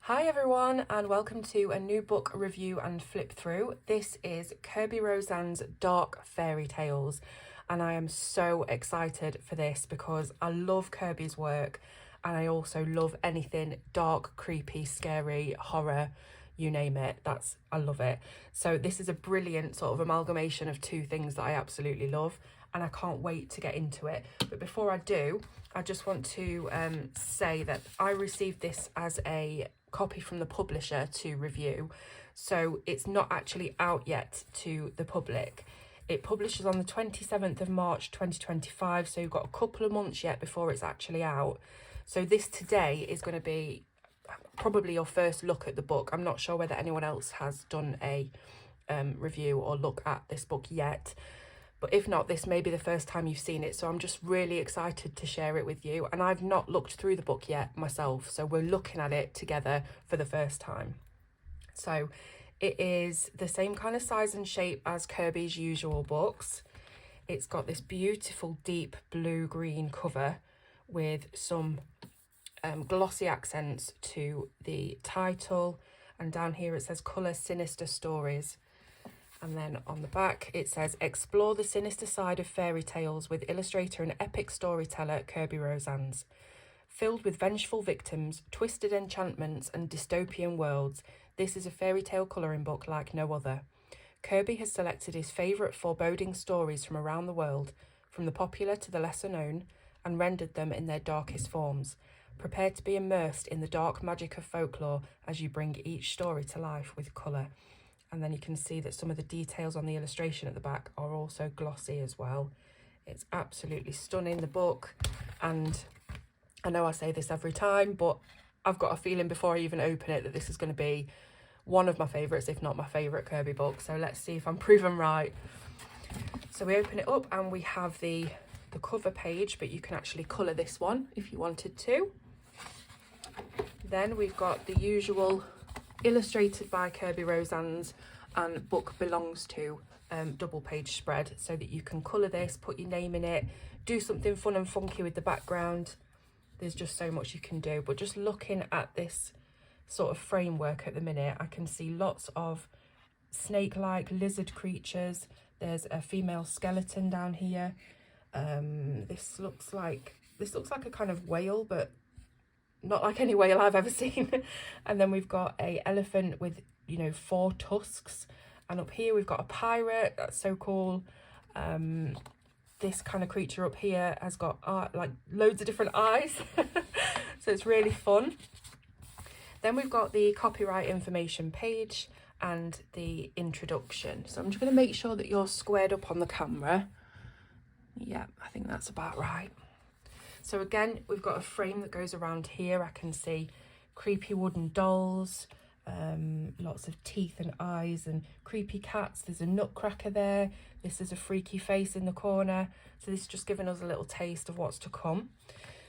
Hi everyone, and welcome to a new book review and flip through. This is Kerby Rosanes' Dark Fairy Tales, and I am so excited for this because I love Kerby's work and I also love anything dark, creepy, scary, horror, you name it. I love it. So this is a brilliant sort of amalgamation of two things that I absolutely love, and I can't wait to get into it. But before I do, I just want to say that I received this as a copy from the publisher to review, so it's not actually out yet to the public. It publishes on the 27th of March 2025, so you've got a couple of months yet before it's actually out. So this today is going to be probably your first look at the book. I'm not sure whether anyone else has done a review or look at this book yet, but if not, this may be the first time you've seen it, so I'm just really excited to share it with you. And I've not looked through the book yet myself, so we're looking at it together for the first time. So it is the same kind of size and shape as Kerby's usual books. It's got this beautiful deep blue-green cover with some glossy accents to the title, and down here it says Colour Sinister Stories. And then on the back, it says, explore the sinister side of fairy tales with illustrator and epic storyteller Kerby Rosanes. Filled with vengeful victims, twisted enchantments, and dystopian worlds, this is a fairy tale colouring book like no other. Kerby has selected his favourite foreboding stories from around the world, from the popular to the lesser known, and rendered them in their darkest forms. Prepare to be immersed in the dark magic of folklore as you bring each story to life with colour. And then you can see that some of the details on the illustration at the back are also glossy as well. It's absolutely stunning, the book. And I know I say this every time, but I've got a feeling before I even open it that this is going to be one of my favourites, if not my favourite Kerby book. So let's see if I'm proven right. So we open it up and we have the cover page, but you can actually colour this one if you wanted to. Then we've got the usual illustrated by Kerby Rosanes and book belongs to double page spread, so that you can colour this, put your name in it, do something fun and funky with the background. There's just so much you can do. But just looking at this sort of framework at the minute, I can see lots of snake-like lizard creatures. There's a female skeleton down here. This looks like a kind of whale, but not like any whale I've ever seen. And then we've got a elephant with, 4 tusks. And up here we've got a pirate. That's so cool. This kind of creature up here has got like loads of different eyes. So it's really fun. Then we've got the copyright information page and the introduction. So I'm just going to make sure that you're squared up on the camera. Yeah, I think that's about right. So again, we've got a frame that goes around here. I can see creepy wooden dolls, lots of teeth and eyes and creepy cats. There's a Nutcracker there. This is a freaky face in the corner. So this is just giving us a little taste of what's to come.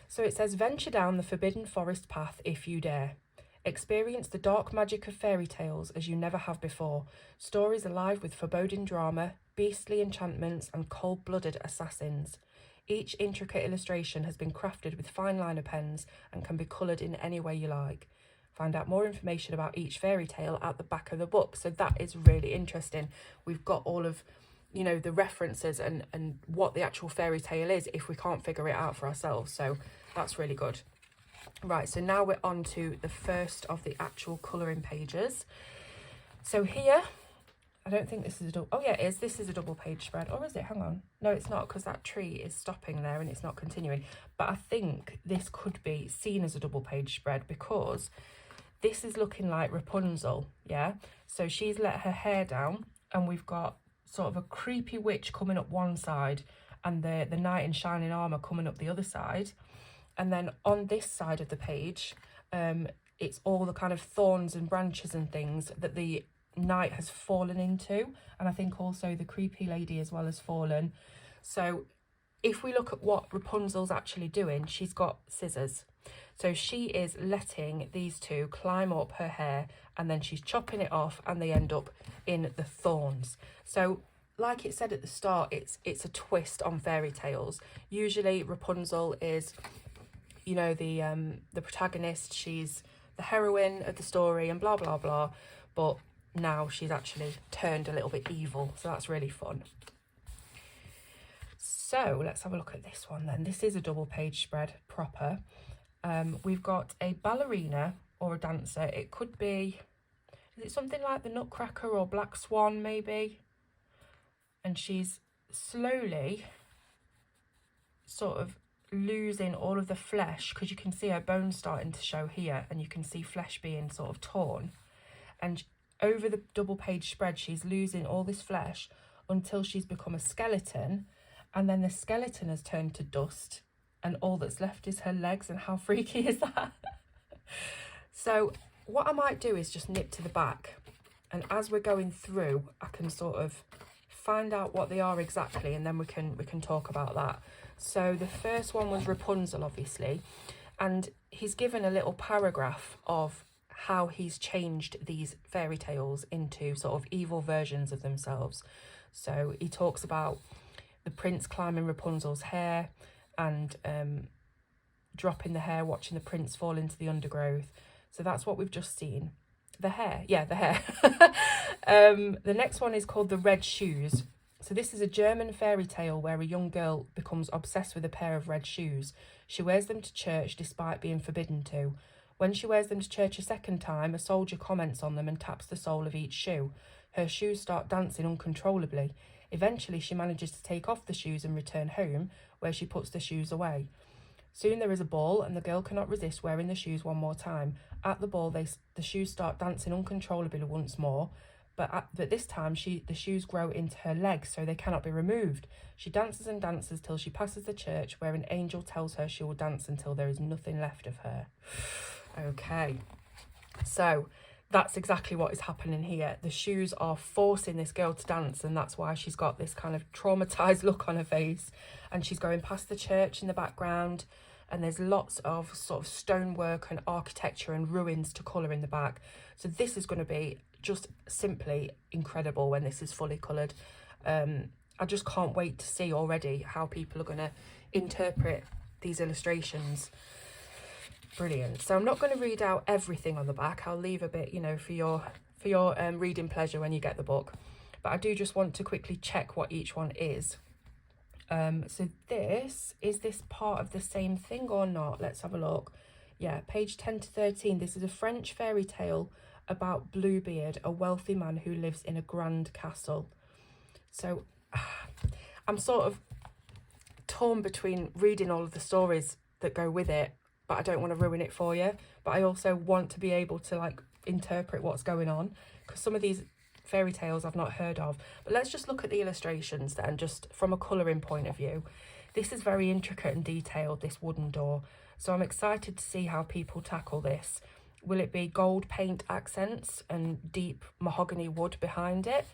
So it says, venture down the forbidden forest path if you dare. Experience the dark magic of fairy tales as you never have before. Stories alive with foreboding drama, beastly enchantments, and cold-blooded assassins. Each intricate illustration has been crafted with fine liner pens and can be coloured in any way you like. Find out more information about each fairy tale at the back of the book. So that is really interesting. We've got all of, the references and what the actual fairy tale is if we can't figure it out for ourselves. So that's really good. Right, so now we're on to the first of the actual colouring pages. So here, I don't think this is a double, oh yeah, it is. This is a double page spread, or is it? Hang on. No, it's not, because that tree is stopping there and it's not continuing. But I think this could be seen as a double page spread because this is looking like Rapunzel, yeah? So she's let her hair down and we've got sort of a creepy witch coming up one side and the knight in shining armour coming up the other side. And then on this side of the page, it's all the kind of thorns and branches and things that the knight has fallen into, and I think also the creepy lady as well has fallen. So if we look at what Rapunzel's actually doing, she's got scissors, so she is letting these two climb up her hair and then she's chopping it off and they end up in the thorns. So like it said at the start, it's a twist on fairy tales. Usually Rapunzel is, the protagonist. She's the heroine of the story and blah, blah, blah. But now she's actually turned a little bit evil. So that's really fun. So let's have a look at this one then. This is a double page spread proper. We've got a ballerina or a dancer. It could be, is it something like the Nutcracker or Black Swan maybe? And she's slowly sort of losing all of the flesh, because you can see her bones starting to show here, and you can see flesh being sort of torn. And over the double page spread, she's losing all this flesh until she's become a skeleton, and then the skeleton has turned to dust, and all that's left is her legs. And how freaky is that? So what I might do is just nip to the back, and as we're going through, I can sort of find out what they are exactly, and then we can talk about that. So the first one was Rapunzel, obviously, and he's given a little paragraph of how he's changed these fairy tales into sort of evil versions of themselves. So he talks about the prince climbing Rapunzel's hair and dropping the hair, watching the prince fall into the undergrowth. So that's what we've just seen. The hair, yeah, the hair. The next one is called The Red Shoes. So this is a German fairy tale where a young girl becomes obsessed with a pair of red shoes. She wears them to church despite being forbidden to. When she wears them to church a second time, a soldier comments on them and taps the sole of each shoe. Her shoes start dancing uncontrollably. Eventually, she manages to take off the shoes and return home, where she puts the shoes away. Soon there is a ball, and the girl cannot resist wearing the shoes one more time. At the ball, the shoes start dancing uncontrollably once more, but this time the shoes grow into her legs, so they cannot be removed. She dances and dances till she passes the church, where an angel tells her she will dance until there is nothing left of her. Okay, so that's exactly what is happening here. The shoes are forcing this girl to dance, and that's why she's got this kind of traumatized look on her face. And she's going past the church in the background, and there's lots of sort of stonework and architecture and ruins to colour in the back. So this is going to be just simply incredible when this is fully coloured. I just can't wait to see already how people are going to interpret these illustrations. Brilliant. So I'm not going to read out everything on the back. I'll leave a bit, you know, for your reading pleasure when you get the book. But I do just want to quickly check what each one is. So is this part of the same thing or not? Let's have a look. Yeah, page 10 to 13. This is a French fairy tale about Bluebeard, a wealthy man who lives in a grand castle. So I'm sort of torn between reading all of the stories that go with it, but I don't want to ruin it for you. But I also want to be able to like interpret what's going on, because some of these fairy tales I've not heard of. But let's just look at the illustrations then, just from a colouring point of view. This is very intricate and detailed, this wooden door. So I'm excited to see how people tackle this. Will it be gold paint accents and deep mahogany wood behind it?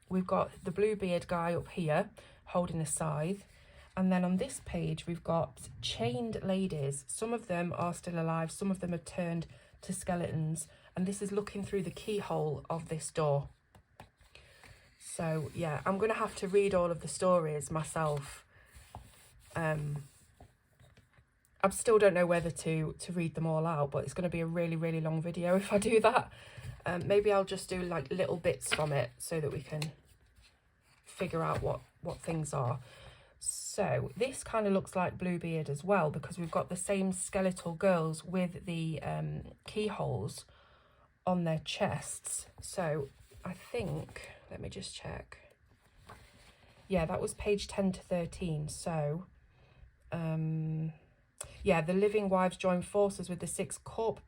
We've got the Bluebeard guy up here holding a scythe. And then on this page, we've got chained ladies. Some of them are still alive. Some of them are turned to skeletons. And this is looking through the keyhole of this door. So, yeah, I'm going to have to read all of the stories myself. I still don't know whether to read them all out, but it's going to be a really, really long video if I do that. Maybe I'll just do like little bits from it so that we can figure out what things are. So this kind of looks like Bluebeard as well, because we've got the same skeletal girls with the keyholes on their chests. So I think, let me just check. Yeah, that was page 10 to 13. So, yeah, the living wives join forces with the 6 corpse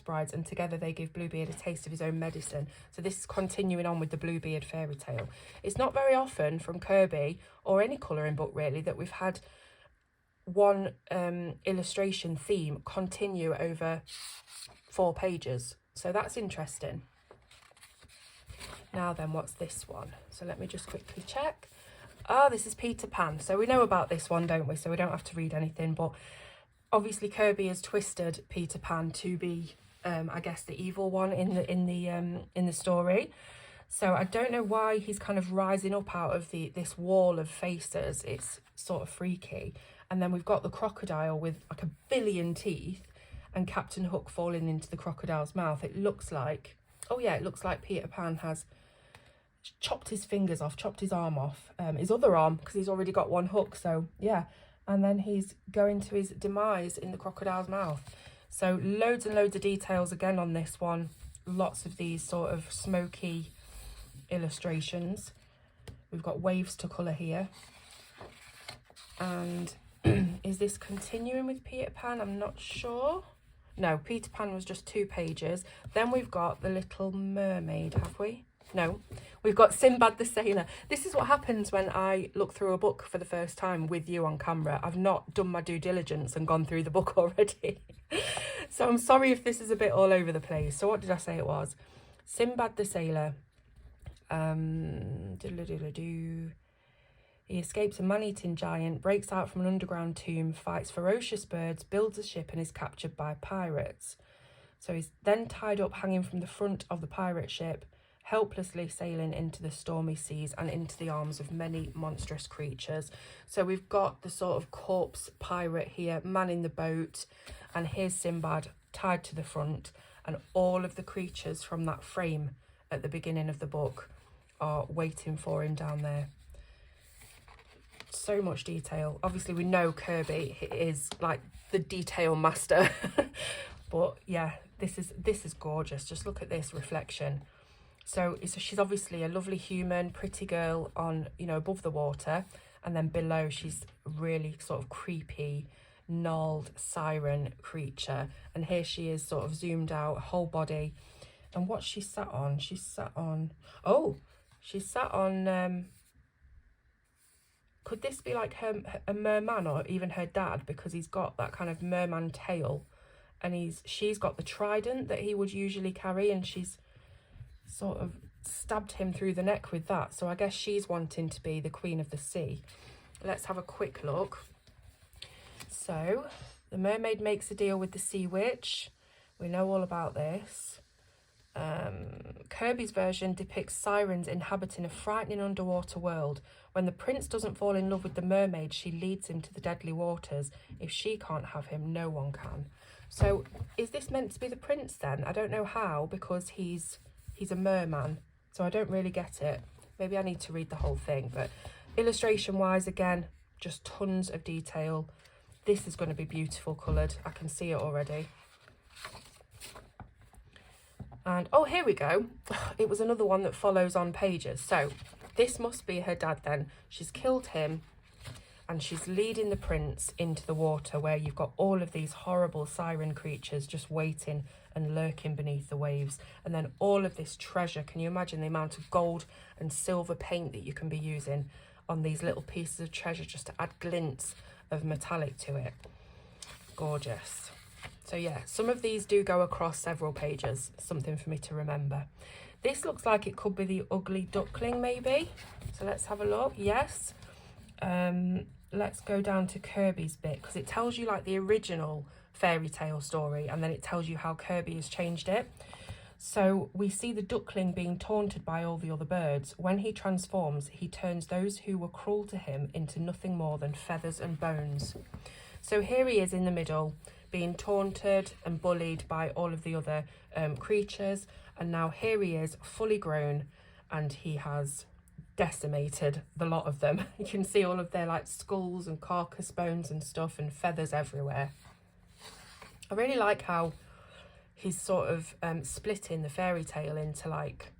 brides, and together they give Bluebeard a taste of his own medicine. So this is continuing on with the Bluebeard fairy tale. It's not very often from Kerby, or any colouring book really, that we've had one illustration theme continue over 4 pages. So that's interesting. Now then, what's this one? So let me just quickly check. Oh, this is Peter Pan. So we know about this one, don't we? So we don't have to read anything, but obviously Kerby has twisted Peter Pan to be, I guess, the evil one in the story. So I don't know why he's kind of rising up out of this wall of faces. It's sort of freaky. And then we've got the crocodile with like a billion teeth, and Captain Hook falling into the crocodile's mouth. It looks like, oh yeah, it looks like Peter Pan has chopped his fingers off, chopped his arm off, his other arm, because he's already got one hook. So yeah, and then he's going to his demise in the crocodile's mouth. So loads and loads of details again on this one. Lots of these sort of smoky illustrations. We've got waves to colour here. And is this continuing with Peter Pan? I'm not sure. No, Peter Pan was just 2 pages. Then we've got the Little Mermaid, have we? No, we've got Sinbad the Sailor. This is what happens when I look through a book for the first time with you on camera. I've not done my due diligence and gone through the book already. So I'm sorry if this is a bit all over the place. So what did I say it was? Sinbad the Sailor. He escapes a man-eating giant, breaks out from an underground tomb, fights ferocious birds, builds a ship and is captured by pirates. So he's then tied up hanging from the front of the pirate ship, helplessly sailing into the stormy seas and into the arms of many monstrous creatures. So we've got the sort of corpse pirate here manning the boat, and here's Sinbad tied to the front, and all of the creatures from that frame at the beginning of the book are waiting for him down there. So much detail. Obviously we know Kerby is like the detail master. But yeah, this is gorgeous. Just look at this reflection. So she's obviously a lovely human, pretty girl on, you know, above the water, and then below she's really sort of creepy, gnarled siren creature. And here she is sort of zoomed out, whole body. And what's she sat on? She's sat on, oh, she's sat on, could this be like a merman or even her dad? Because he's got that kind of merman tail, and she's got the trident that he would usually carry, and she's sort of stabbed him through the neck with that. So I guess she's wanting to be the queen of the sea. Let's have a quick look. So the mermaid makes a deal with the sea witch. We know all about this. Kerby's version depicts sirens inhabiting a frightening underwater world. When the prince doesn't fall in love with the mermaid, she leads him to the deadly waters. If she can't have him, no one can. So is this meant to be the prince then? I don't know how, because he's a merman, so I don't really get it. Maybe I need to read the whole thing. But illustration wise, again, just tons of detail. This is going to be beautiful coloured. I can see it already. And oh, here we go. It was another one that follows on pages. So this must be her dad then. She's killed him and she's leading the prince into the water, where you've got all of these horrible siren creatures just waiting and lurking beneath the waves. And then all of this treasure. Can you imagine the amount of gold and silver paint that you can be using on these little pieces of treasure just to add glints of metallic to it? Gorgeous. So yeah, some of these do go across several pages, something for me to remember. This looks like it could be the Ugly Duckling maybe. So let's have a look. Yes. Let's go down to Kerby's bit, because it tells you like the original fairy tale story, and then it tells you how Kerby has changed it. So we see the duckling being taunted by all the other birds. When he transforms, he turns those who were cruel to him into nothing more than feathers and bones. So here he is in the middle, being taunted and bullied by all of the other creatures, and now here he is fully grown, and he has decimated the lot of them. You can see all of their like skulls and carcass bones and stuff, and feathers everywhere. I really like how he's sort of splitting the fairy tale into, like,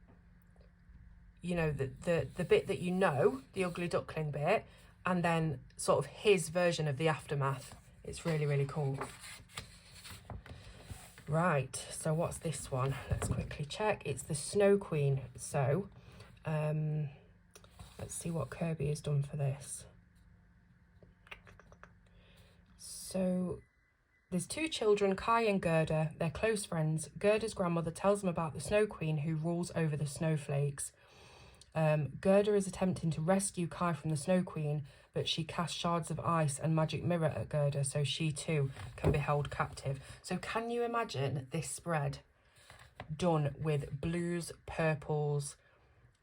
you know, the bit that you know, the Ugly Duckling bit, and then sort of his version of the aftermath. It's really, really cool. Right, so what's this one? Let's quickly check. It's the Snow Queen. So let's see what Kerby has done for this. So there's 2 children, Kai and Gerda. They're close friends. Gerda's grandmother tells them about the Snow Queen who rules over the snowflakes. Gerda is attempting to rescue Kai from the Snow Queen, but she casts shards of ice and magic mirror at Gerda, so she too can be held captive. So can you imagine this spread done with blues, purples,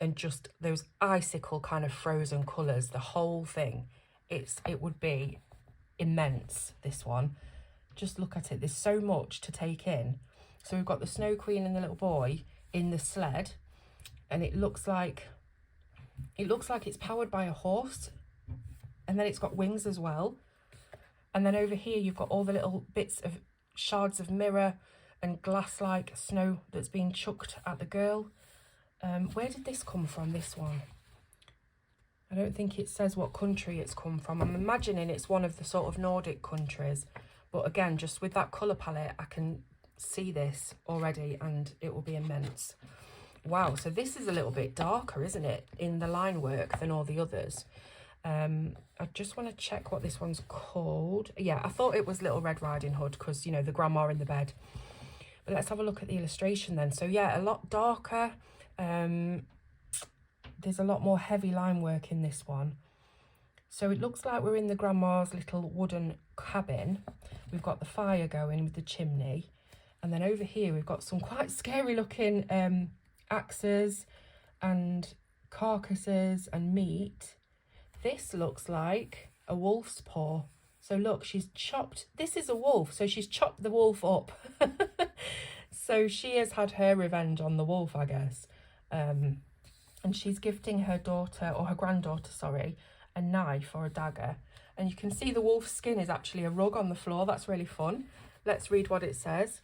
and just those icicle kind of frozen colours, the whole thing? It would be immense, this one. Just look at it. There's so much to take in. So we've got the Snow Queen and the little boy in the sled, and it looks like it's powered by a horse, and then it's got wings as well. And then over here you've got all the little bits of shards of mirror and glass-like snow that's been chucked at the girl. Where did this come from, this one? I don't think it says what country it's come from. I'm imagining it's one of the sort of Nordic countries. But again, just with that colour palette, I can see this already and it will be immense. Wow, so this is a little bit darker, isn't it, in the line work than all the others. I just want to check what this one's called. Yeah, I thought it was Little Red Riding Hood because, you know, the grandma in the bed. But let's have a look at the illustration then. So yeah, a lot darker. There's a lot more heavy line work in this one. So it looks like we're in the grandma's little wooden cabin. We've got the fire going with the chimney. And then over here, we've got some quite scary looking axes and carcasses and meat. This looks like a wolf's paw. So look, she's chopped, this is a wolf, so she's chopped the wolf up. So she has had her revenge on the wolf, I guess. And she's gifting her daughter, or her granddaughter, sorry, a knife or a dagger. And you can see the wolf's skin is actually a rug on the floor. That's really fun. Let's read what it says.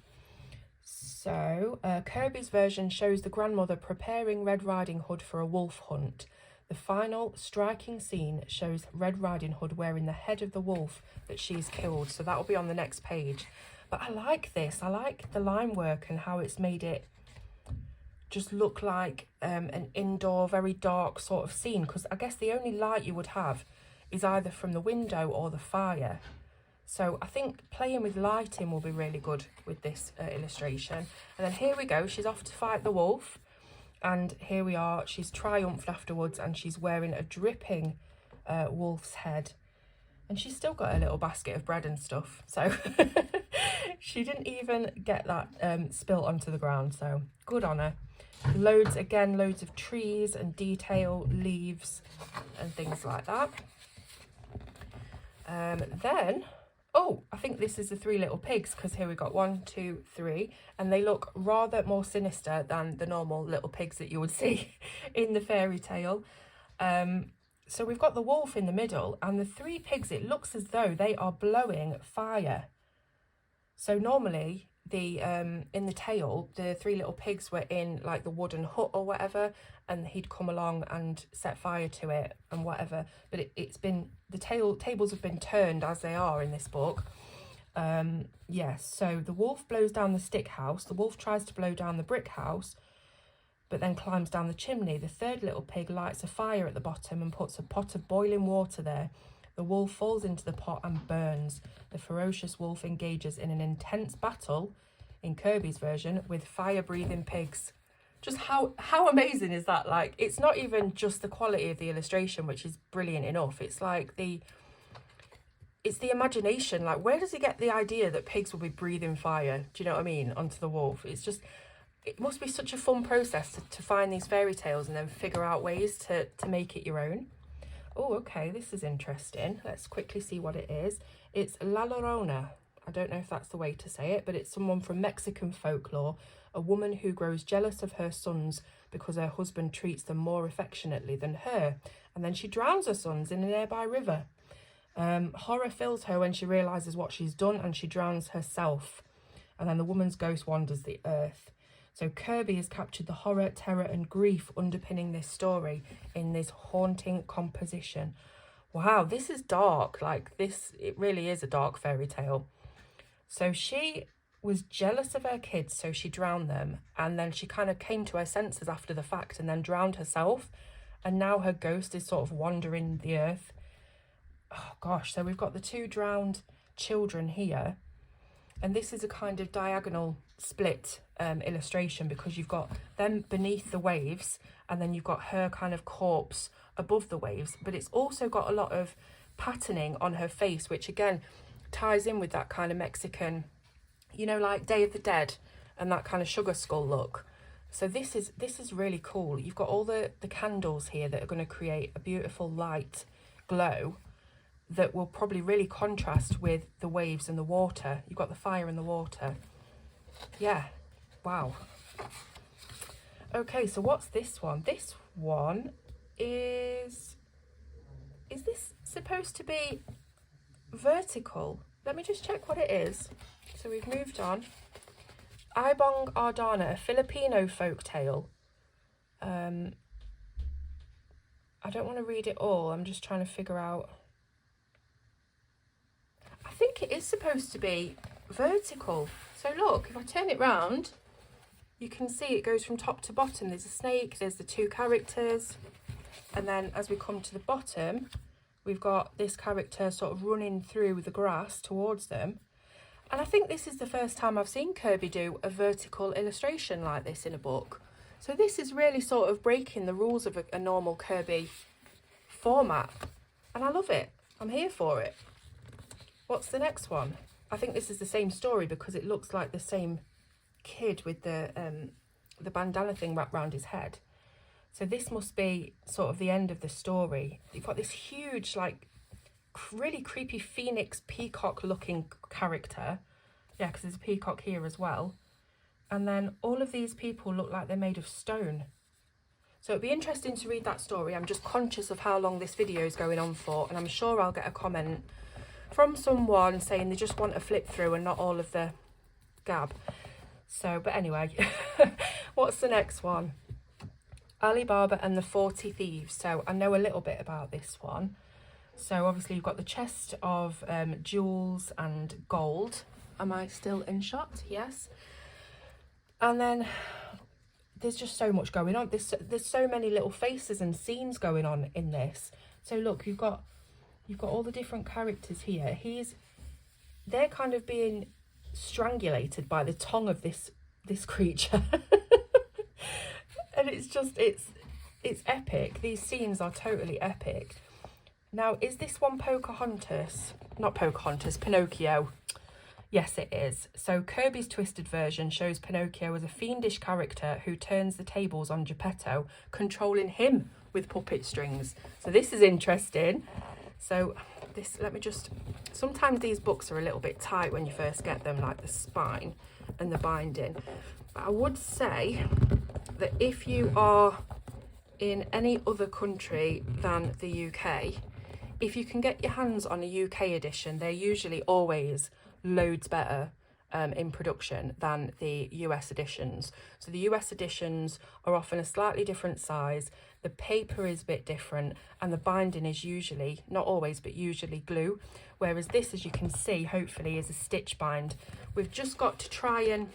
So, Kerby's version shows the grandmother preparing Red Riding Hood for a wolf hunt. The final striking scene shows Red Riding Hood wearing the head of the wolf that she's killed. So that will be on the next page. But I like this. I like the line work and how it's made it just look like an indoor, very dark sort of scene. Because I guess the only light you would have is either from the window or the fire. So I think playing with lighting will be really good with this illustration. And then here we go. She's off to fight the wolf. And here we are, she's triumphed afterwards and she's wearing a dripping wolf's head. And she's still got a little basket of bread and stuff. So she didn't even get that spilt onto the ground. So good on her. Loads of trees and detail, leaves and things like that. Then, oh, I think this is the Three Little Pigs, because here we got 1, 2, 3, and they look rather more sinister than the normal little pigs that you would see in the fairy tale. So we've got the wolf in the middle, and the 3 pigs, it looks as though they are blowing fire. So normally, in the tale, the 3 little pigs were in like the wooden hut or whatever, and he'd come along and set fire to it and whatever. But it's been, the tables have been turned as they are in this book. Yes, so the wolf blows down the stick house. The wolf tries to blow down the brick house, but then climbs down the chimney. The 3rd little pig lights a fire at the bottom and puts a pot of boiling water there. The wolf falls into the pot and burns. The ferocious wolf engages in an intense battle, in Kerby's version, with fire-breathing pigs. Just how amazing is that? Like, it's not even just the quality of the illustration, which is brilliant enough. It's like it's the imagination. Like, where does he get the idea that pigs will be breathing fire? Do you know what I mean? Onto the wolf. It's just, it must be such a fun process to find these fairy tales and then figure out ways to make it your own. Oh, okay, this is interesting. Let's quickly see what it is. It's La Llorona. I don't know if that's the way to say it, but it's someone from Mexican folklore, a woman who grows jealous of her sons because her husband treats them more affectionately than her, and then she drowns her sons in a nearby river. Horror fills her when she realises what she's done, and she drowns herself, and then the woman's ghost wanders the earth. So Kerby has captured the horror, terror and grief underpinning this story in this haunting composition. Wow, this is dark. Like this, it really is a dark fairy tale. So she was jealous of her kids, so she drowned them. And then she kind of came to her senses after the fact and then drowned herself. And now her ghost is sort of wandering the earth. Oh gosh, so we've got the 2 drowned children here. And this is a kind of diagonal split illustration, because you've got them beneath the waves and then you've got her kind of corpse above the waves. But it's also got a lot of patterning on her face, which again ties in with that kind of Mexican, you know, like Day of the Dead and that kind of sugar skull look. So this is really cool. You've got all the candles here that are going to create a beautiful light glow. that will probably really contrast with the waves and the water. You've got the fire and the water. Yeah, wow. Okay, so what's this one? This one is this supposed to be vertical? Let me just check what it is. So we've moved on. Ibong Ardana, a Filipino folk tale. I don't want to read it all. I'm just trying to figure out. I think it is supposed to be vertical. So look, if I turn it round, you can see it goes from top to bottom. There's a snake, there's the two characters. And then as we come to the bottom, we've got this character sort of running through the grass towards them. And I think this is the first time I've seen Kerby do a vertical illustration like this in a book. So this is really sort of breaking the rules of a normal Kerby format. And I love it. I'm here for it. What's the next one? I think this is the same story because it looks like the same kid with the bandana thing wrapped around his head. So this must be sort of the end of the story. You've got this huge, like, really creepy phoenix peacock looking character. Yeah, because there's a peacock here as well. And then all of these people look like they're made of stone. So it'd be interesting to read that story. I'm just conscious of how long this video is going on for, and I'm sure I'll get a comment from someone saying they just want a flip through and not all of the gab. So, but anyway, what's the next one? Ali Baba and the 40 Thieves. So I know a little bit about this one. So obviously you've got the chest of jewels and gold. Am I still in shot? Yes. And then there's just so much going on. There's so many little faces and scenes going on in this. So look, you've got all the different characters here. They're kind of being strangulated by the tongue of this creature. And it's epic. These scenes are totally epic. Now, is this one Pocahontas? Not Pocahontas, Pinocchio. Yes, it is. So Kerby's twisted version shows Pinocchio as a fiendish character who turns the tables on Geppetto, controlling him with puppet strings. So this is interesting. So sometimes these books are a little bit tight when you first get them, like the spine and the binding. But I would say that if you are in any other country than the UK, if you can get your hands on a UK edition, they're usually always loads better in production than the US editions. So the US editions are often a slightly different size, the paper is a bit different, and the binding is usually, not always, but usually glue. Whereas this, as you can see, hopefully is a stitch bind. We've just got to try and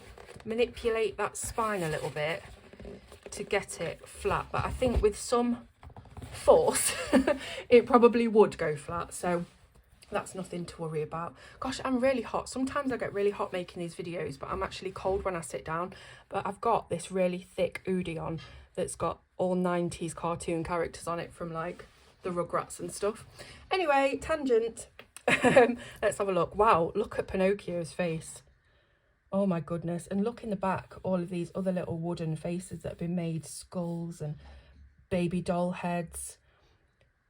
manipulate that spine a little bit to get it flat. But I think with some force, it probably would go flat. So that's nothing to worry about. Gosh, I'm really hot. Sometimes I get really hot making these videos, but I'm actually cold when I sit down. But I've got this really thick hoodie on that's got all 90s cartoon characters on it from like the Rugrats and stuff. Anyway, tangent. Let's have a look. Wow, look at Pinocchio's face. Oh my goodness. And look in the back, all of these other little wooden faces that have been made, skulls and baby doll heads.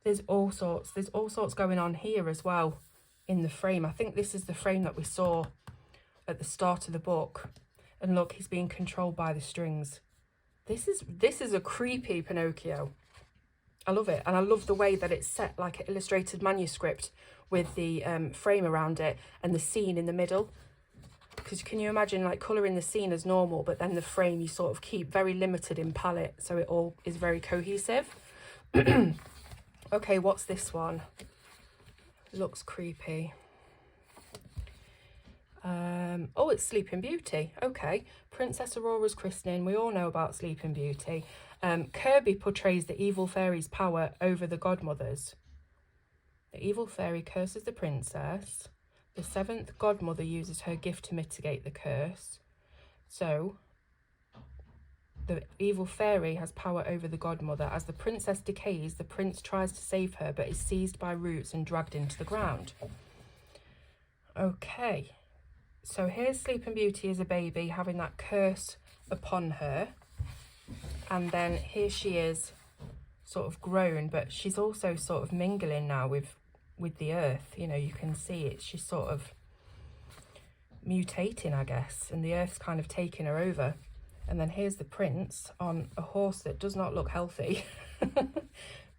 There's all sorts going on here as well in the frame. I think this is the frame that we saw at the start of the book. And look, he's being controlled by the strings. This is a creepy Pinocchio. I love it. And I love the way that it's set like an illustrated manuscript with the frame around it and the scene in the middle. Because can you imagine like colouring the scene as normal, but then the frame you sort of keep very limited in palette, so it all is very cohesive. Okay, what's this one? Looks creepy. Oh, it's Sleeping Beauty. Okay, Princess Aurora's christening. We all know about Sleeping Beauty. Kerby portrays the evil fairy's power over the godmothers. The evil fairy curses the princess. The seventh godmother uses her gift to mitigate the curse. So the evil fairy has power over the godmother. As the princess decays, the prince tries to save her, but is seized by roots and dragged into the ground. Okay, so here's Sleeping Beauty as a baby having that curse upon her. And then here she is sort of grown, but she's also sort of mingling now with with the earth. You know, you can see it. She's sort of mutating, I guess, and the earth's kind of taking her over. And then here's the prince on a horse that does not look healthy,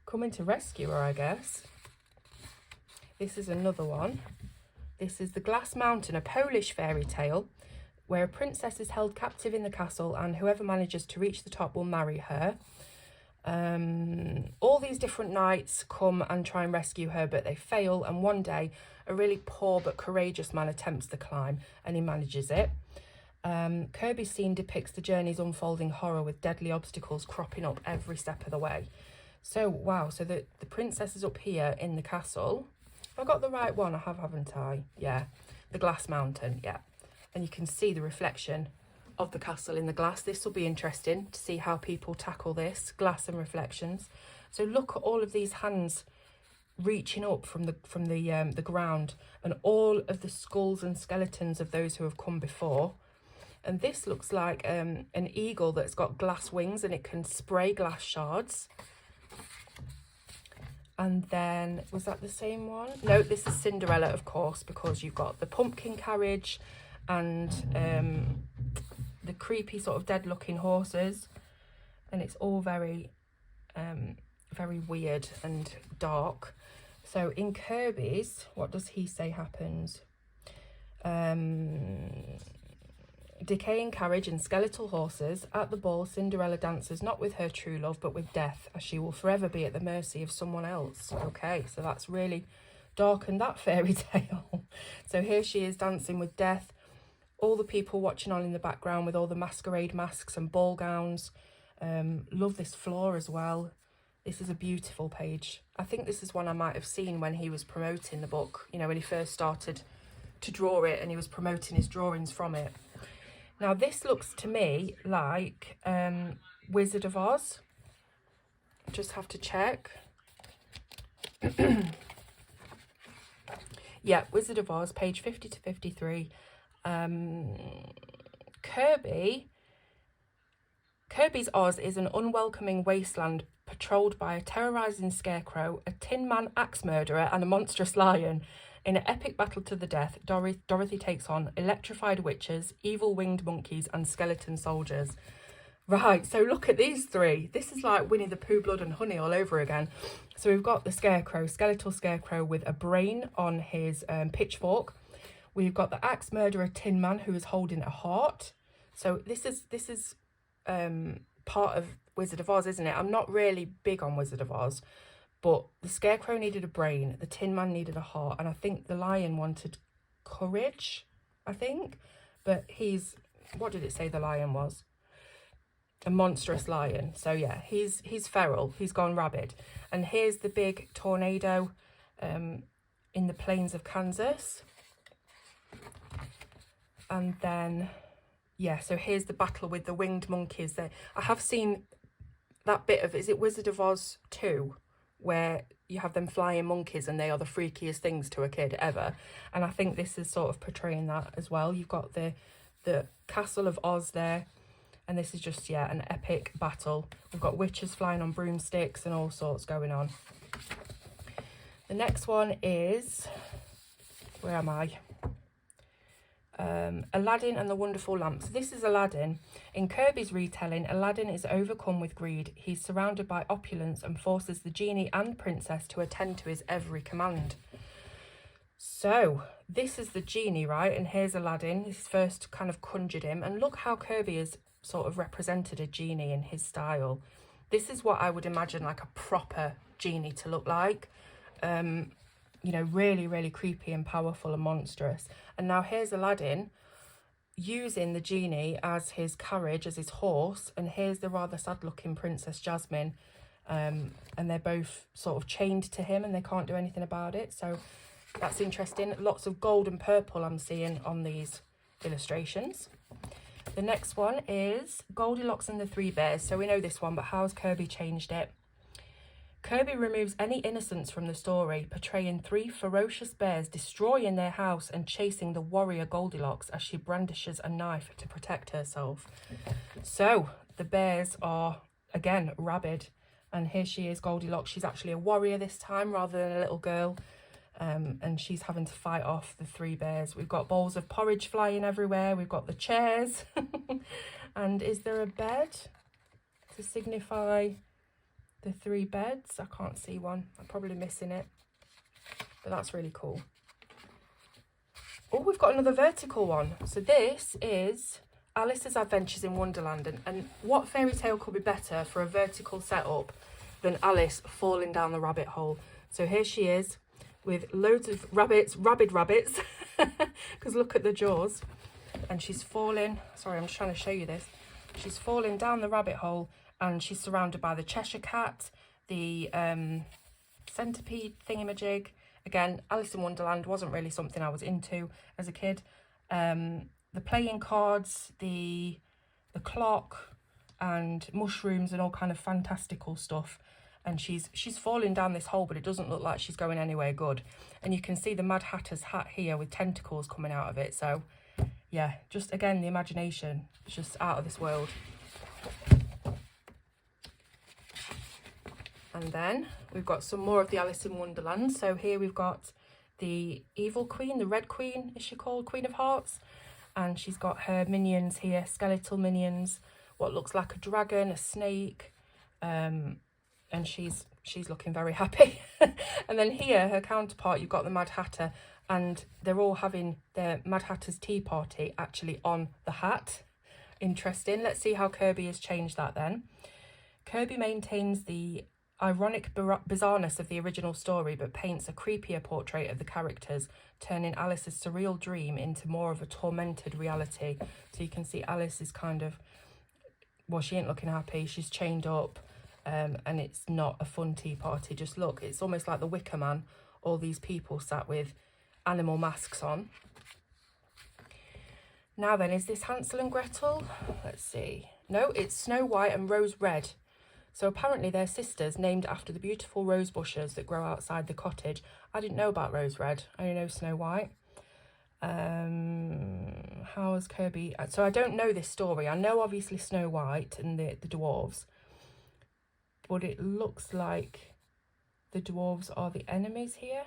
coming to rescue her, I guess. This is another one. This is The Glass Mountain, a Polish fairy tale where a princess is held captive in the castle and whoever manages to reach the top will marry her. All these different knights come and try and rescue her, but they fail, and one day a really poor but courageous man attempts the climb and he manages it. Kerby's scene depicts the journey's unfolding horror with deadly obstacles cropping up every step of the way. So, wow, so the princess is up here in the castle. Have I got the right one? I have, haven't I? Yeah, The Glass Mountain, yeah. And you can see the reflection of the castle in the glass. This will be interesting to see how people tackle this, glass and reflections. So look at all of these hands reaching up from the ground, and all of the skulls and skeletons of those who have come before. And this looks like an eagle that's got glass wings and it can spray glass shards. And then, was that the same one? No, this is Cinderella, of course, because you've got the pumpkin carriage and the creepy sort of dead looking horses, and it's all very very weird and dark. So in Kerby's, what does he say happens? Decaying carriage and skeletal horses. At the ball, Cinderella dances not with her true love but with death, as she will forever be at the mercy of someone else. Okay, so that's really darkened that fairy tale. So here she is dancing with death. All the people watching on in the background with all the masquerade masks and ball gowns. Love this floor as well. This is a beautiful page. I think this is one I might have seen when he was promoting the book, you know, when he first started to draw it and he was promoting his drawings from it. Now this looks to me like Wizard of Oz. Just have to check. Yeah, Wizard of Oz, page 50 to 53. Kerby's Oz is an unwelcoming wasteland patrolled by a terrorising scarecrow, a tin man axe murderer and a monstrous lion. In an epic battle to the death, Dorothy takes on electrified witches, evil winged monkeys and skeleton soldiers. Right, so look at these three. This is like Winnie the Pooh, Blood and Honey all over again. So we've got the scarecrow, skeletal scarecrow with a brain on his pitchfork. We've got the axe murderer tin man who is holding a heart. So this is part of Wizard of Oz, isn't it? I'm not really big on Wizard of Oz, but the scarecrow needed a brain, the tin man needed a heart, and I think the lion wanted courage, I think. But he's, what did it say the lion was? A monstrous lion. So yeah, he's feral, he's gone rabid. And here's the big tornado in the plains of Kansas. And then, yeah, so here's the battle with the winged monkeys there. I have seen that bit of, is it Wizard of Oz 2? Where you have them flying monkeys and they are the freakiest things to a kid ever. And I think this is sort of portraying that as well. You've got the Castle of Oz there. And this is just, yeah, an epic battle. We've got witches flying on broomsticks and all sorts going on. The next one is, where am I? Aladdin and the Wonderful Lamp. So this is Aladdin. In Kerby's retelling, Aladdin is overcome with greed. He's surrounded by opulence and forces the genie and princess to attend to his every command. So this is the genie, right? And here's Aladdin. He's first kind of conjured him. And look how Kerby has sort of represented a genie in his style. This is what I would imagine like a proper genie to look like. You know, really, really creepy and powerful and monstrous. And now here's Aladdin using the genie as his carriage, as his horse. And here's the rather sad-looking Princess Jasmine. And they're both sort of chained to him and they can't do anything about it. So that's interesting. Lots of gold and purple I'm seeing on these illustrations. The next one is Goldilocks and the Three Bears. So we know this one, but how's Kerby changed it? Kerby removes any innocence from the story, portraying three ferocious bears destroying their house and chasing the warrior Goldilocks as she brandishes a knife to protect herself. So the bears are, again, rabid. And here she is, Goldilocks. She's actually a warrior this time rather than a little girl. and she's having to fight off the three bears. We've got bowls of porridge flying everywhere. We've got the chairs. And is there a bed to signify the three beds? I can't see one. I'm probably missing it, but that's really cool. Oh, we've got another vertical one. So this is Alice's Adventures in Wonderland. And what fairy tale could be better for a vertical setup than Alice falling down the rabbit hole? So here she is with loads of rabbits, rabid rabbits, because look at the jaws. And she's falling, sorry, I'm just trying to show you this. She's falling down the rabbit hole, and she's surrounded by the Cheshire Cat, the centipede thingamajig. Again, Alice in Wonderland wasn't really something I was into as a kid. The playing cards, the clock, and mushrooms and all kind of fantastical stuff. And she's falling down this hole, but it doesn't look like she's going anywhere good. And you can see the Mad Hatter's hat here with tentacles coming out of it. So yeah, just again, the imagination is just out of this world. And then we've got some more of the Alice in Wonderland. So here we've got the evil queen, the Red Queen, is she called? Queen of Hearts. And she's got her minions here, skeletal minions, what looks like a dragon, a snake, and she's looking very happy. And then here, her counterpart, you've got the Mad Hatter, and they're all having their Mad Hatter's tea party actually on the hat. Interesting. Let's see how Kerby has changed that then. Kerby maintains the ironic bizarreness of the original story, but paints a creepier portrait of the characters, turning Alice's surreal dream into more of a tormented reality. So you can see Alice is kind of, well, she ain't looking happy. She's chained up, and it's not a fun tea party. Just look, it's almost like the Wicker Man. All these people sat with animal masks on. Now then, is this Hansel and Gretel? Let's see. No, it's Snow White and Rose Red. So apparently they're sisters, named after the beautiful rose bushes that grow outside the cottage. I didn't know about Rose Red. I only know Snow White. How is Kerby? So I don't know this story. I know obviously Snow White and the dwarves, but it looks like the dwarves are the enemies here,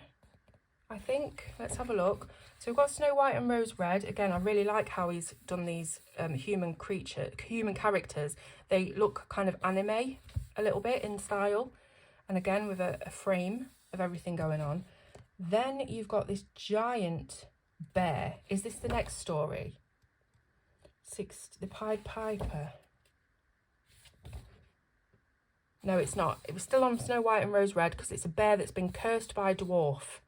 I think. Let's have a look. So we've got Snow White and Rose Red. Again, I really like how he's done these human characters. They look kind of anime a little bit in style, and again with a frame of everything going on. Then you've got this giant bear. Is this the next story? The Pied Piper. No, it's not. It was still on Snow White and Rose Red because it's a bear that's been cursed by a dwarf.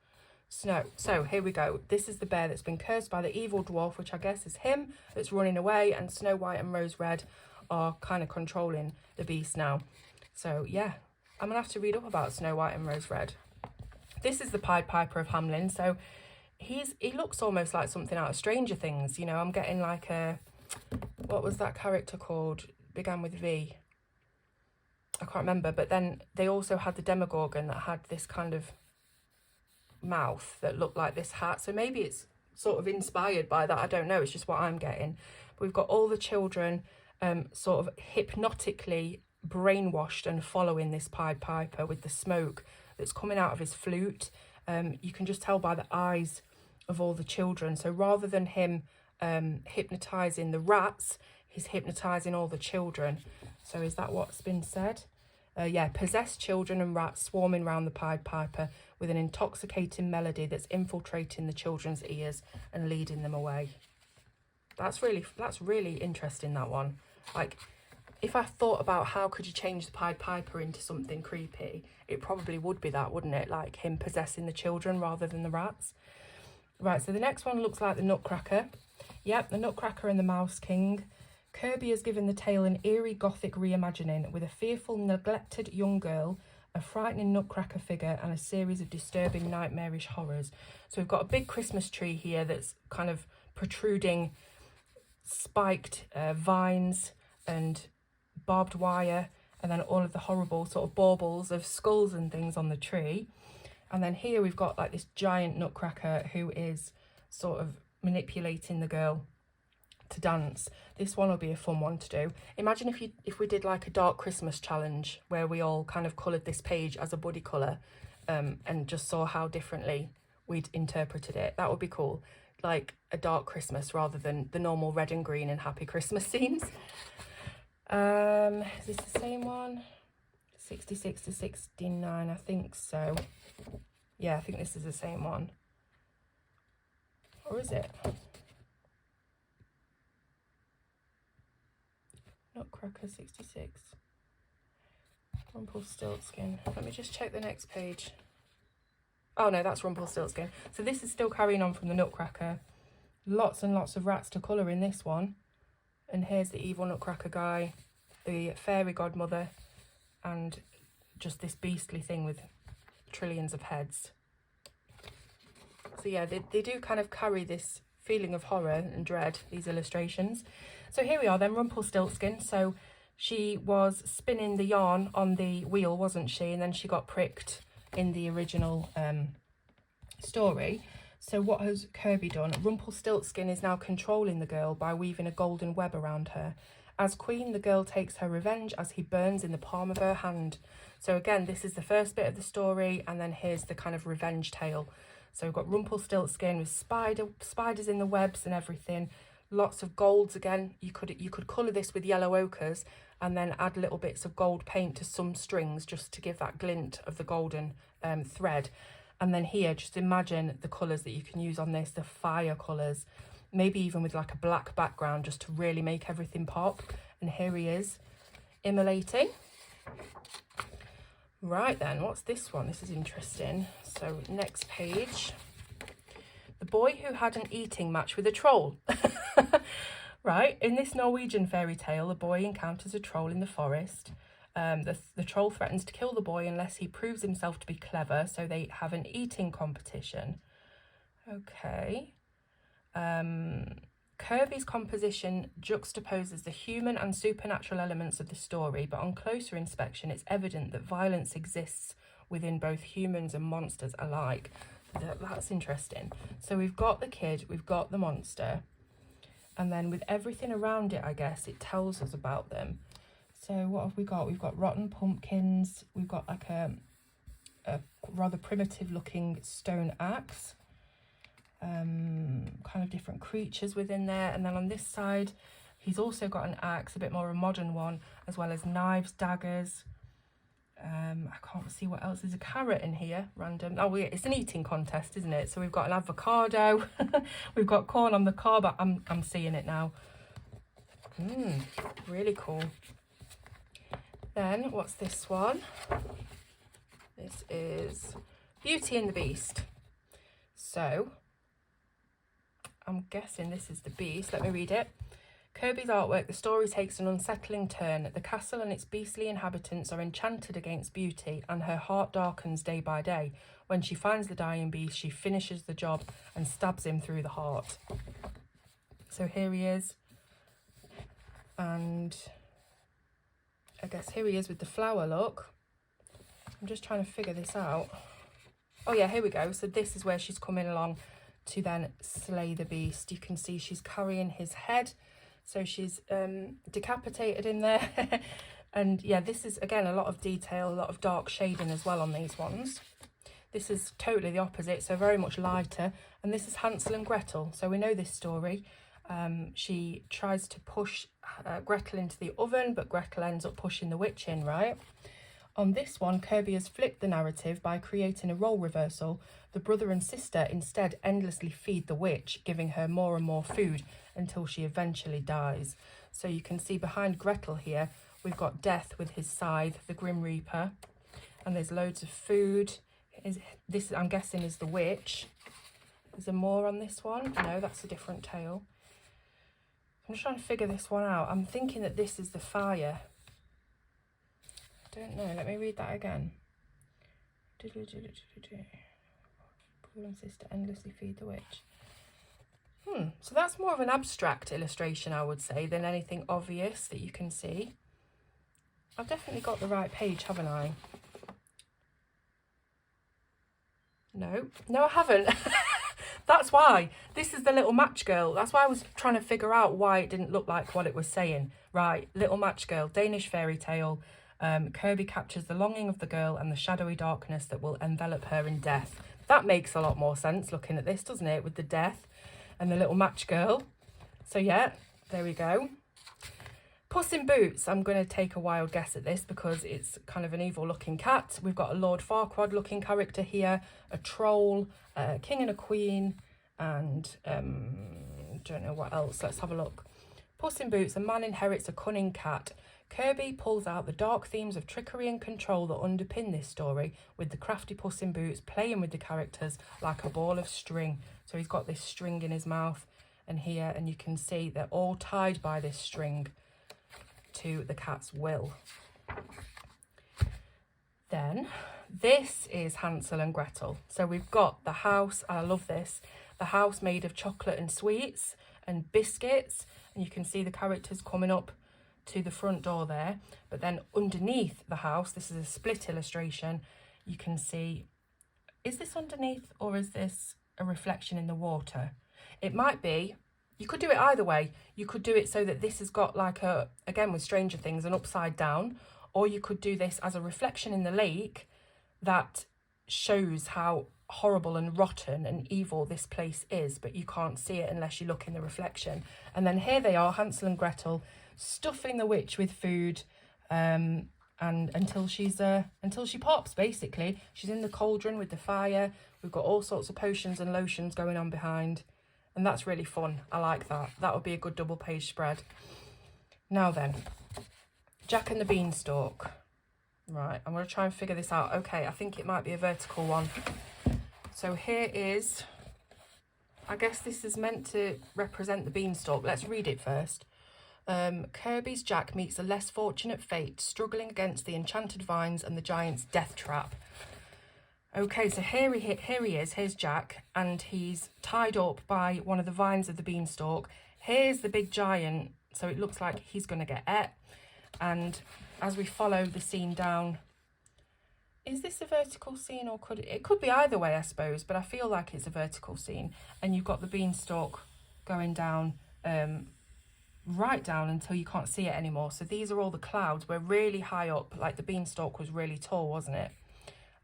So here we go. This is the bear that's been cursed by the evil dwarf, which I guess is him, that's running away, and Snow White and Rose Red are kind of controlling the beast now. So yeah, I'm gonna have to read up about Snow White and Rose Red. This is the Pied Piper of Hamelin. So he looks almost like something out of Stranger Things. You know, I'm getting like a, what was that character called? Began with V. I can't remember. But then they also had the Demogorgon that had this kind of mouth that looked like this hat. So maybe it's sort of inspired by that. I don't know. It's just what I'm getting. But we've got all the children sort of hypnotically brainwashed and following this Pied Piper with the smoke that's coming out of his flute. You can just tell by the eyes of all the children. So rather than him hypnotising the rats, he's hypnotising all the children. So is that what's been said? Yeah, possessed children and rats swarming round the Pied Piper with an intoxicating melody that's infiltrating the children's ears and leading them away. That's really interesting, that one. Like, if I thought about how could you change the Pied Piper into something creepy, it probably would be that, wouldn't it? Like him possessing the children rather than the rats. Right, so the next one looks like the Nutcracker. Yep, the Nutcracker and the Mouse King. Kerby has given the tale an eerie gothic reimagining with a fearful, neglected young girl, a frightening Nutcracker figure, and a series of disturbing, nightmarish horrors. So we've got a big Christmas tree here that's kind of protruding spiked vines and barbed wire, and then all of the horrible sort of baubles of skulls and things on the tree. And then here we've got like this giant Nutcracker who is sort of manipulating the girl to dance. This one will be a fun one to do. Imagine if we did like a dark Christmas challenge where we all kind of coloured this page as a buddy colour, and just saw how differently we'd interpreted it. That would be cool. Like a dark Christmas rather than the normal red and green and happy Christmas scenes. Is this the same one? 66 to 69, I think so. Yeah, I think this is the same one. Or is it? Nutcracker 66. Rumpelstiltskin. Let me just check the next page. Oh no, that's Rumpelstiltskin. So this is still carrying on from the Nutcracker. Lots and lots of rats to colour in this one. And here's the evil Nutcracker guy, the fairy godmother, and just this beastly thing with trillions of heads. So yeah, they do kind of carry this feeling of horror and dread, these illustrations. So here we are then, Rumpelstiltskin. So she was spinning the yarn on the wheel, wasn't she? And then she got pricked in the original story. So what has Kerby done? Rumpelstiltskin is now controlling the girl by weaving a golden web around her. As queen, the girl takes her revenge as he burns in the palm of her hand. So again, this is the first bit of the story, and then here's the kind of revenge tale. So we've got Rumpelstiltskin with spiders in the webs and everything. Lots of golds again. You could colour this with yellow ochres and then add little bits of gold paint to some strings just to give that glint of the golden thread. And then here, just imagine the colours that you can use on this, the fire colours. Maybe even with like a black background just to really make everything pop. And here he is, immolating. Right then, what's this one? This is interesting. So next page. The boy who had an eating match with a troll. Right, in this Norwegian fairy tale, a boy encounters a troll in the forest. The troll threatens to kill the boy unless he proves himself to be clever, so they have an eating competition. Okay. Kerby's composition juxtaposes the human and supernatural elements of the story, but on closer inspection, it's evident that violence exists within both humans and monsters alike. That's interesting. So we've got the kid, we've got the monster, and then with everything around it, I guess, it tells us about them. So what have we got? We've got rotten pumpkins, we've got like a rather primitive looking stone axe, kind of different creatures within there, and then on this side he's also got an axe, a bit more a modern one, as well as knives, daggers. I can't see what else. There's a carrot in here, random. Oh, it's an eating contest, isn't it? So we've got an avocado, we've got corn on the cob. I'm seeing it now. Really cool. Then what's this one? This is Beauty and the Beast. So I'm guessing this is the Beast. Let me read it. Kerby's artwork, the story takes an unsettling turn. The castle and its beastly inhabitants are enchanted against Beauty, and her heart darkens day by day. When she finds the dying beast, she finishes the job and stabs him through the heart. So here he is. And I guess here he is with the flower look. I'm just trying to figure this out. Oh yeah, here we go. So this is where she's coming along to then slay the beast. You can see she's carrying his head. So she's decapitated in there. And yeah, this is, again, a lot of detail, a lot of dark shading as well on these ones. This is totally the opposite, so very much lighter. And this is Hansel and Gretel. So we know this story. She tries to push Gretel into the oven, but Gretel ends up pushing the witch in, right? On this one, Kerby has flipped the narrative by creating a role reversal. The brother and sister instead endlessly feed the witch, giving her more and more food until she eventually dies. So you can see behind Gretel here, we've got Death with his scythe, the Grim Reaper, and there's loads of food. This, I'm guessing, is the witch. Is there more on this one? No, that's a different tale. I'm just trying to figure this one out. I'm thinking that this is the fire. I don't know. Let me read that again. Brother and sister endlessly feed the witch. So that's more of an abstract illustration, I would say, than anything obvious that you can see. I've definitely got the right page, haven't I? No, I haven't. That's why. This is the Little Match Girl. That's why I was trying to figure out why it didn't look like what it was saying. Right, Little Match Girl, Danish fairy tale. Kerby captures the longing of the girl and the shadowy darkness that will envelop her in death. that makes a lot more sense looking at this, doesn't it? With the death and the little match girl. So yeah, there we go. Puss in Boots, I'm going to take a wild guess at this because it's kind of an evil looking cat. We've got a Lord Farquaad looking character here, a troll, a king and a queen, and don't know what else. Let's have a look. Puss in Boots, a man inherits a cunning cat. Kerby pulls out the dark themes of trickery and control that underpin this story, with the crafty Puss in Boots playing with the characters like a ball of string. So he's got this string in his mouth and here, and you can see they're all tied by this string to the cat's will. Then this is Hansel and Gretel. So we've got the house, and I love this, the house made of chocolate and sweets and biscuits, and you can see the characters coming up to the front door there. But then underneath the house, this is a split illustration, you can see, is this underneath or is this a reflection in the water? It might be. You could do it either way. You could do it so that this has got like a, again with Stranger Things, an upside down, or you could do this as a reflection in the lake that shows how horrible and rotten and evil this place is, but you can't see it unless you look in the reflection. And then here they are, Hansel and Gretel, stuffing the witch with food, and until she pops, basically. She's in the cauldron with the fire. We've got all sorts of potions and lotions going on behind. And that's really fun. I like that. That would be a good double page spread. Now then, Jack and the Beanstalk. Right, I'm going to try and figure this out. Okay, I think it might be a vertical one. So here is, I guess this is meant to represent the beanstalk. Let's read it first. Kerby's Jack meets a less fortunate fate, struggling against the enchanted vines and the giant's death trap. Okay, so here he is, here's Jack, and he's tied up by one of the vines of the beanstalk. Here's the big giant, so it looks like he's going to get ate. And as we follow the scene down, is this a vertical scene, or it could be either way, I suppose, but I feel like it's a vertical scene. And you've got the beanstalk going down, right down until you can't see it anymore. So these are all the clouds. We're really high up, like the beanstalk was really tall, wasn't it?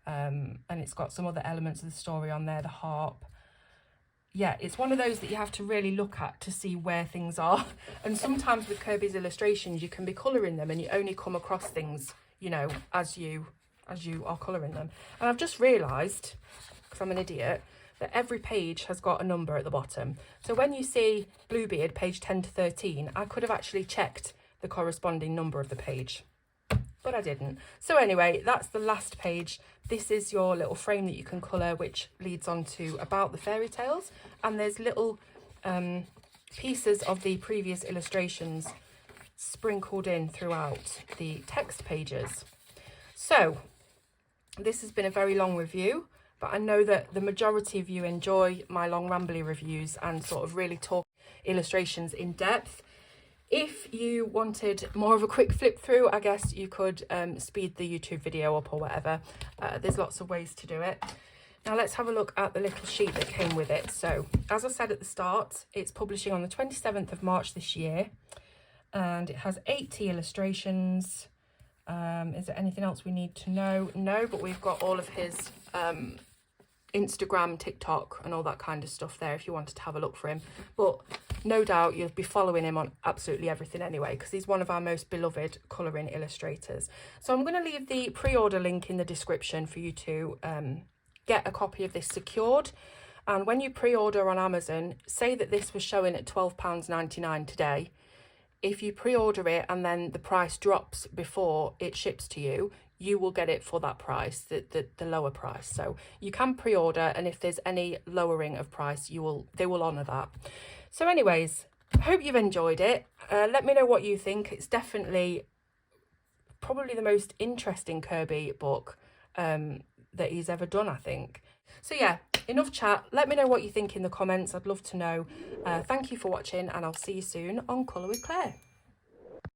And it's got some other elements of the story on there, the harp. Yeah, it's one of those that you have to really look at to see where things are. And sometimes with Kerby's illustrations, you can be colouring them and you only come across things, you know, as you are colouring them. And I've just realised, because I'm an idiot, that every page has got a number at the bottom. So when you see Bluebeard, page 10 to 13, I could have actually checked the corresponding number of the page, but I didn't. So anyway, that's the last page. This is your little frame that you can colour, which leads on to about the fairy tales. And there's little pieces of the previous illustrations sprinkled in throughout the text pages. So this has been a very long review, but I know that the majority of you enjoy my long rambly reviews and sort of really talk illustrations in depth. If you wanted more of a quick flip through, I guess you could speed the YouTube video up or whatever. There's lots of ways to do it. Now let's have a look at the little sheet that came with it. So as I said at the start, it's publishing on the 27th of March this year, and it has 80 illustrations. Is there anything else we need to know? No, but we've got all of his Instagram, TikTok and all that kind of stuff there if you wanted to have a look for him. But no doubt you'll be following him on absolutely everything anyway, because he's one of our most beloved colouring illustrators. So I'm going to leave the pre-order link in the description for you to get a copy of this secured. And when you pre-order on Amazon, say that this was showing at £12.99 today. If you pre-order it and then the price drops before it ships to you, you will get it for that price, the lower price. So you can pre-order, and if there's any lowering of price, they will honour that. So anyways, I hope you've enjoyed it. Let me know what you think. It's definitely probably the most interesting Kerby book that he's ever done, I think. So yeah, enough chat. Let me know what you think in the comments. I'd love to know. Thank you for watching, and I'll see you soon on Colour with Claire.